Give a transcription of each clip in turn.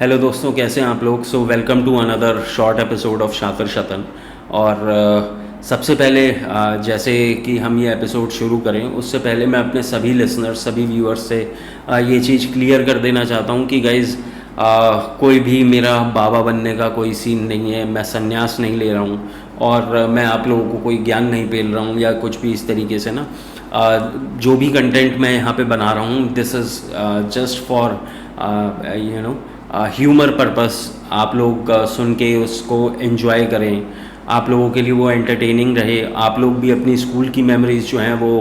Hello दोस्तों, कैसे हैं आप लोग। So welcome to another short episode of शातिर शतन। और सबसे पहले जैसे कि हम ये एपिसोड शुरू करें उससे पहले मैं अपने सभी लिसनर्स, सभी व्यूअर्स से ये चीज़ क्लियर कर देना चाहता हूँ कि गाइज़ कोई भी मेरा बाबा बनने का कोई सीन नहीं है। मैं संन्यास नहीं ले रहा हूँ और मैं आप लोगों को कोई ज्ञान नहीं पेल रहा हूँ या कुछ भी इस तरीके से ना। जो भी कंटेंट मैं यहाँ पे बना रहा हूँ, this is just for humour purpose. आप लोग सुन के उसको एंजॉय करें, आप लोगों के लिए वो एंटरटेनिंग रहे, आप लोग भी अपनी स्कूल की मेमोरीज जो हैं वो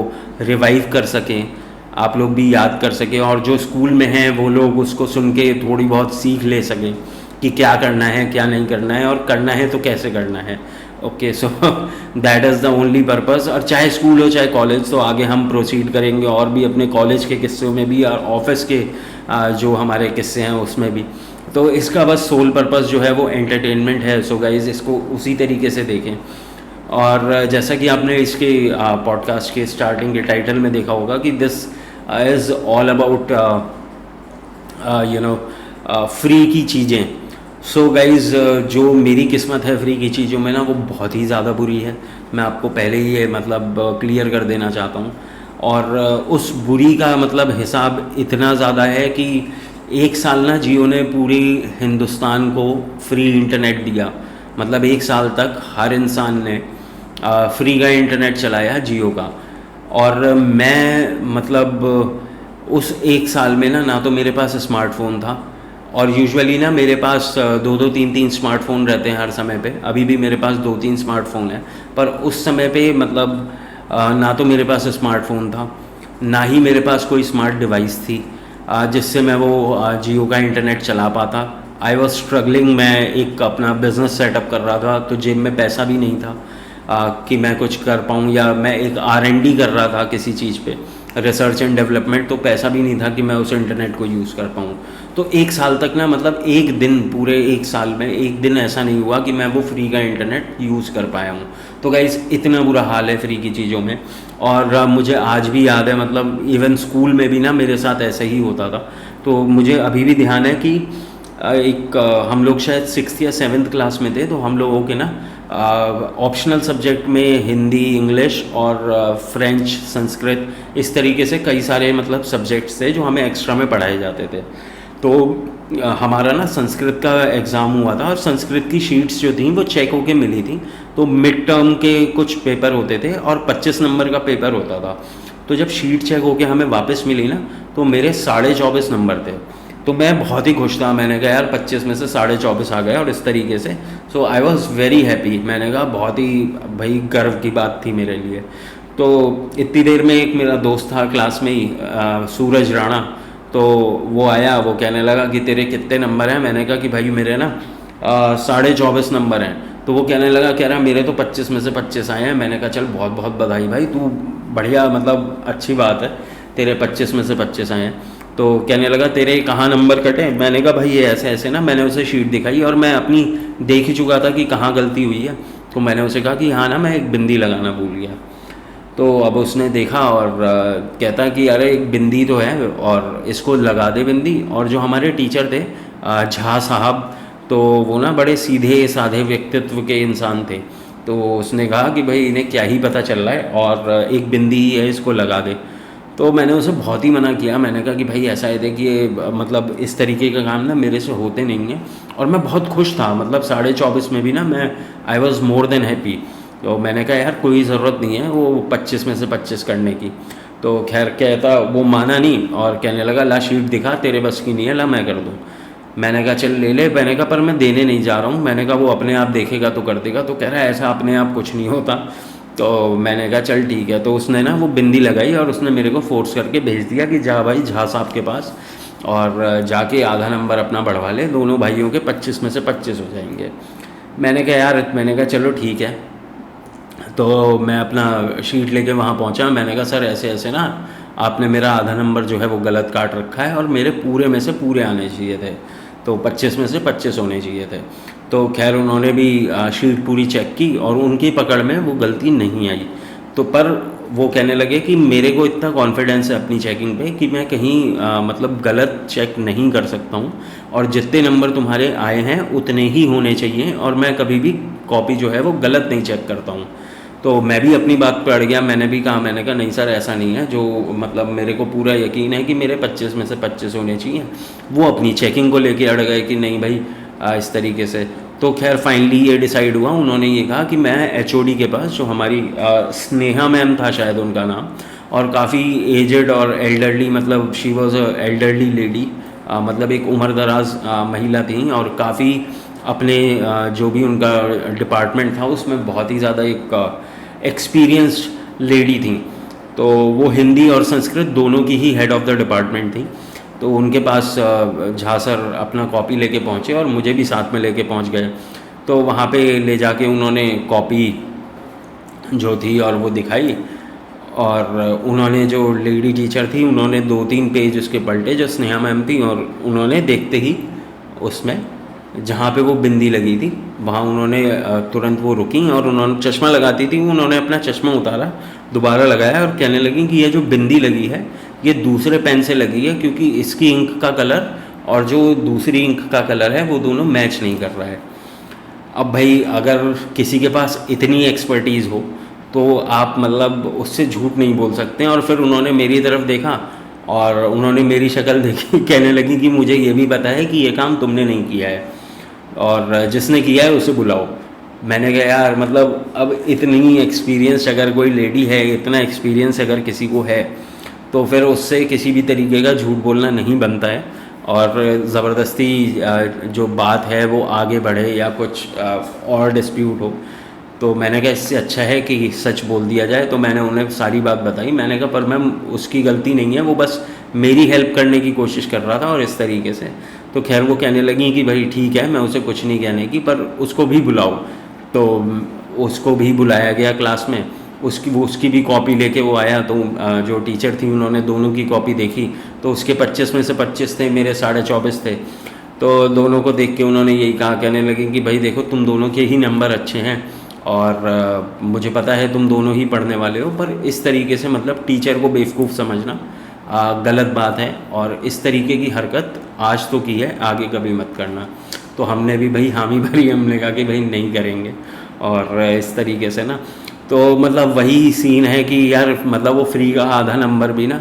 रिवाइव कर सकें, आप लोग भी याद कर सकें, और जो स्कूल में हैं वो लोग उसको सुन के थोड़ी बहुत सीख ले सकें कि क्या करना है, क्या नहीं करना है, और करना है तो कैसे करना है। Okay, so that is the only purpose. और चाहे स्कूल हो चाहे कॉलेज, तो आगे हम प्रोसीड करेंगे और भी अपने कॉलेज के किस्सों में भी और ऑफिस के जो हमारे किस्से हैं उसमें भी। तो इसका बस सोल पर्पस जो है वो एंटरटेनमेंट है। सो गाइज, इसको उसी तरीके से देखें। और जैसा कि आपने इसके पॉडकास्ट के स्टार्टिंग के टाइटल में देखा होगा कि this is all about free की चीज़ें। सो गाइज़, जो मेरी किस्मत है फ्री की चीज़ों में ना, वो बहुत ही ज़्यादा बुरी है। मैं आपको पहले ही ये मतलब क्लियर कर देना चाहता हूँ। और उस बुरी का मतलब हिसाब इतना ज़्यादा है कि एक साल ना जियो ने पूरी हिंदुस्तान को फ्री इंटरनेट दिया। मतलब एक साल तक हर इंसान ने फ्री का इंटरनेट चलाया जियो का। और मैं मतलब उस एक साल में ना तो मेरे पास स्मार्टफ़ोन था, और यूजुअली ना मेरे पास दो दो तीन तीन स्मार्टफ़ोन रहते हैं हर समय पे। अभी भी मेरे पास दो तीन स्मार्टफ़ोन हैं, पर उस समय पे मतलब ना तो मेरे पास स्मार्टफ़ोन था, ना ही मेरे पास कोई स्मार्ट डिवाइस थी जिससे मैं वो जियो का इंटरनेट चला पाता। I was struggling. मैं एक अपना बिज़नेस सेटअप कर रहा था, तो जेब में पैसा भी नहीं था कि मैं कुछ कर पाऊँ, या मैं एक R&D कर रहा था किसी चीज़ पे, रिसर्च एंड डेवलपमेंट। तो पैसा भी नहीं था कि मैं उस इंटरनेट को यूज़ कर पाऊँ। तो एक साल तक ना, मतलब एक दिन, पूरे एक साल में एक दिन ऐसा नहीं हुआ कि मैं वो फ्री का इंटरनेट यूज़ कर पाया हूँ। तो गाइस, इतना बुरा हाल है फ्री की चीज़ों में। और मुझे आज भी याद है, मतलब इवन स्कूल में भी ना मेरे साथ ऐसा ही होता था। तो मुझे अभी भी ध्यान है कि हम लोग शायद 6th या 7th क्लास में थे, तो हम लोगों के ना ऑप्शनल सब्जेक्ट में हिंदी, इंग्लिश और फ्रेंच, संस्कृत, इस तरीके से कई सारे मतलब सब्जेक्ट्स थे जो हमें एक्स्ट्रा में पढ़ाए जाते थे। तो हमारा ना संस्कृत का एग्ज़ाम हुआ था, और संस्कृत की शीट्स जो थी वो चेक होके मिली थी। तो मिड टर्म के कुछ पेपर होते थे और 25 नंबर का पेपर होता था। तो जब शीट चेक होके हमें वापस मिली ना, तो मेरे 24.5 नंबर थे। तो मैं बहुत ही खुश था। मैंने कहा यार 25 में से 24.5 आ गए, और इस तरीके से। सो आई वॉज़ वेरी हैप्पी। मैंने कहा बहुत ही भाई गर्व की बात थी मेरे लिए। तो इतनी देर में एक मेरा दोस्त था क्लास में ही, सूरज राणा। तो वो आया, वो कहने लगा कि तेरे कितने नंबर हैं। मैंने कहा कि भाई मेरे ना 24.5 नंबर हैं। तो वो कहने लगा, कह रहा मेरे तो 25 में से 25 आए हैं। मैंने कहा चल बहुत बहुत बधाई भाई, तू बढ़िया, मतलब अच्छी बात है, तेरे 25 में से 25 आए हैं। तो कहने लगा तेरे कहाँ नंबर कटे। मैंने कहा भाई ये ऐसे ऐसे ना। मैंने उसे शीट दिखाई, और मैं अपनी देख ही चुका था कि कहाँ गलती हुई है। तो मैंने उसे कहा कि हाँ ना, मैं एक बिंदी लगाना भूल गया। तो अब उसने देखा और कहता कि अरे एक बिंदी तो है, और इसको लगा दे बिंदी। और जो हमारे टीचर थे झा साहब, तो वो ना बड़े सीधे साधे व्यक्तित्व के इंसान थे। तो उसने कहा कि भाई इन्हें क्या ही पता चल रहा है, और एक बिंदी ही है, इसको लगा दे। तो मैंने उसे बहुत ही मना किया। मैंने कहा कि भाई ऐसा है देखिए, मतलब इस तरीके का काम ना मेरे से होते नहीं हैं। और मैं बहुत खुश था, मतलब 24.5 में भी ना मैं I was more than happy. तो मैंने कहा यार कोई ज़रूरत नहीं है वो 25 में से 25 करने की। तो खैर कहता, वो माना नहीं और कहने लगा ला शीट दिखा, तेरे बस की नहीं है, ला मैं कर दूँ। मैंने कहा चल ले ले। मैंने कहा पर मैं देने नहीं जा रहा हूँ। मैंने कहा वो अपने आप देखेगा तो कर देगा। तो कह रहा है ऐसा अपने आप कुछ नहीं होता। तो मैंने कहा चल ठीक है। तो उसने ना वो बिंदी लगाई, और उसने मेरे को फोर्स करके भेज दिया कि जा भाई झा साहब के पास, और जाके आधा नंबर अपना बढ़वा ले, दोनों भाइयों के 25 में से 25 हो जाएंगे। मैंने कहा यार, मैंने कहा चलो ठीक है। तो मैं अपना शीट लेके वहाँ पहुँचा। मैंने कहा सर ऐसे ऐसे ना आपने मेरा आधा नंबर जो है वो गलत काट रखा है, और मेरे पूरे में से पूरे आने चाहिए थे, तो 25 में से 25 होने चाहिए थे। तो खैर उन्होंने भी शीट पूरी चेक की, और उनकी पकड़ में वो गलती नहीं आई। तो पर वो कहने लगे कि मेरे को इतना कॉन्फिडेंस है अपनी चेकिंग पे कि मैं कहीं मतलब गलत चेक नहीं कर सकता हूँ, और जितने नंबर तुम्हारे आए हैं उतने ही होने चाहिए, और मैं कभी भी कॉपी जो है वो गलत नहीं चेक करता हूँ। तो मैं भी अपनी बात पर अड़ गया, मैंने भी कहा, मैंने कहा नहीं सर ऐसा नहीं है, जो मतलब मेरे को पूरा यकीन है कि मेरे 25 में से 25 होने चाहिए। वो अपनी चेकिंग को लेके अड़ गए कि नहीं भाई इस तरीके से। तो खैर फाइनली ये डिसाइड हुआ, उन्होंने ये कहा कि मैं एचओडी के पास, जो हमारी स्नेहा मैम था शायद उनका नाम, और काफ़ी एजेड और एल्डरली, मतलब she was a elderly lady, मतलब एक उम्र दराज महिला थी, और काफ़ी अपने जो भी उनका डिपार्टमेंट था उसमें बहुत ही ज़्यादा एक एक्सपीरियंस्ड लेडी थी। तो वो हिंदी और संस्कृत दोनों की ही हेड ऑफ़ द डिपार्टमेंट थी। तो उनके पास झा सर अपना कॉपी लेके पहुँचे और मुझे भी साथ में लेके पहुँच गए। तो वहाँ पे ले जाके उन्होंने कॉपी जो थी और वो दिखाई, और उन्होंने, जो लेडी टीचर थी, उन्होंने 2-3 पेज उसके पलटे, जो स्नेहा मैम थी, और उन्होंने देखते ही उसमें जहाँ पे वो बिंदी लगी थी वहाँ उन्होंने तुरंत वो रुकी, और उन्होंने चश्मा लगाती थी, उन्होंने अपना चश्मा उतारा, दोबारा लगाया, और कहने लगी कि ये जो बिंदी लगी है ये दूसरे पेन से लगी है, क्योंकि इसकी इंक का कलर और जो दूसरी इंक का कलर है वो दोनों मैच नहीं कर रहा है। अब भाई अगर किसी के पास इतनी एक्सपर्टीज़ हो तो आप मतलब उससे झूठ नहीं बोल सकते हैं। और फिर उन्होंने मेरी तरफ देखा और उन्होंने मेरी शक्ल देखी, कहने लगी कि मुझे ये भी पता है कि ये काम तुमने नहीं किया है, और जिसने किया है उसे बुलाओ। मैंने कहा यार मतलब अब इतनी एक्सपीरियंस अगर कोई लेडी है, इतना एक्सपीरियंस अगर किसी को है, तो फिर उससे किसी भी तरीके का झूठ बोलना नहीं बनता है, और ज़बरदस्ती जो बात है वो आगे बढ़े या कुछ और डिस्प्यूट हो। तो मैंने कहा इससे अच्छा है कि सच बोल दिया जाए। तो मैंने उन्हें सारी बात बताई, मैंने कहा पर मैम उसकी गलती नहीं है, वो बस मेरी हेल्प करने की कोशिश कर रहा था, और इस तरीके से। तो खैर वो कहने लगी कि भाई ठीक है, मैं उसे कुछ नहीं कहने की, पर उसको भी बुलाओ। तो उसको भी बुलाया गया क्लास में, उसकी भी कॉपी लेके वो आया। तो जो टीचर थी उन्होंने दोनों की कॉपी देखी, तो उसके 25 में से 25 थे, मेरे 24.5 थे। तो दोनों को देख के उन्होंने यही कहा, कहने लगे कि भाई देखो तुम दोनों के ही नंबर अच्छे हैं, और मुझे पता है तुम दोनों ही पढ़ने वाले हो, पर इस तरीके से मतलब टीचर को बेवकूफ़ समझना गलत बात है, और इस तरीके की हरकत आज तो की है, आगे कभी मत करना। तो हमने भी भाई हामी भरी, हमने कहा कि भाई नहीं करेंगे, और इस तरीके से ना। तो मतलब वही सीन है कि यार मतलब वो फ्री का आधा नंबर भी ना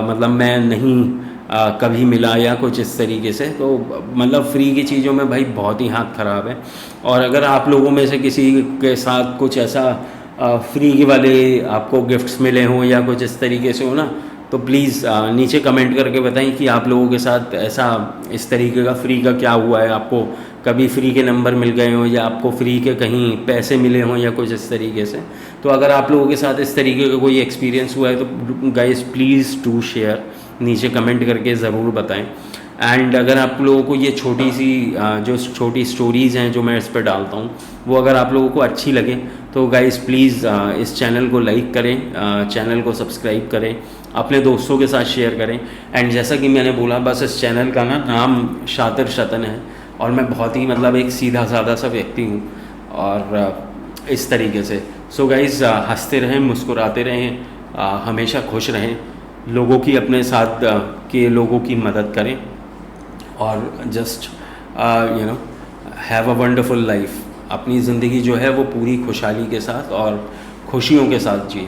मतलब मैं नहीं कभी मिला या कुछ इस तरीके से। तो मतलब फ्री की चीज़ों में भाई बहुत ही हाथ ख़राब है। और अगर आप लोगों में से किसी के साथ कुछ ऐसा फ्री के वाले आपको गिफ्ट्स मिले हों या कुछ इस तरीके से हो ना, तो प्लीज़ नीचे कमेंट करके बताएं कि आप लोगों के साथ ऐसा इस तरीके का फ्री का क्या हुआ है, आपको कभी फ्री के नंबर मिल गए हों या आपको फ्री के कहीं पैसे मिले हों या कुछ इस तरीके से। तो अगर आप लोगों के साथ इस तरीके का कोई एक्सपीरियंस हुआ है तो गाइस प्लीज़ डू शेयर, नीचे कमेंट करके ज़रूर बताएं। एंड अगर आप लोगों को ये छोटी सी जो छोटी स्टोरीज़ हैं जो मैं इस पर डालता हूँ, वो अगर आप लोगों को अच्छी लगे तो गाइस प्लीज़ इस चैनल को लाइक करें, चैनल को सब्सक्राइब करें, अपने दोस्तों के साथ शेयर करें। एंड जैसा कि मैंने बोला, बस इस चैनल का ना नाम शातिर शतन है, और मैं बहुत ही मतलब एक सीधा साधा सा व्यक्ति हूँ, और इस तरीके से। सो गाइस हंसते रहें, मुस्कुराते रहें, हमेशा खुश रहें, लोगों की अपने साथ के लोगों की मदद करें, और just have a wonderful life. अपनी ज़िंदगी जो है वो पूरी खुशहाली के साथ और खुशियों के साथ जिए।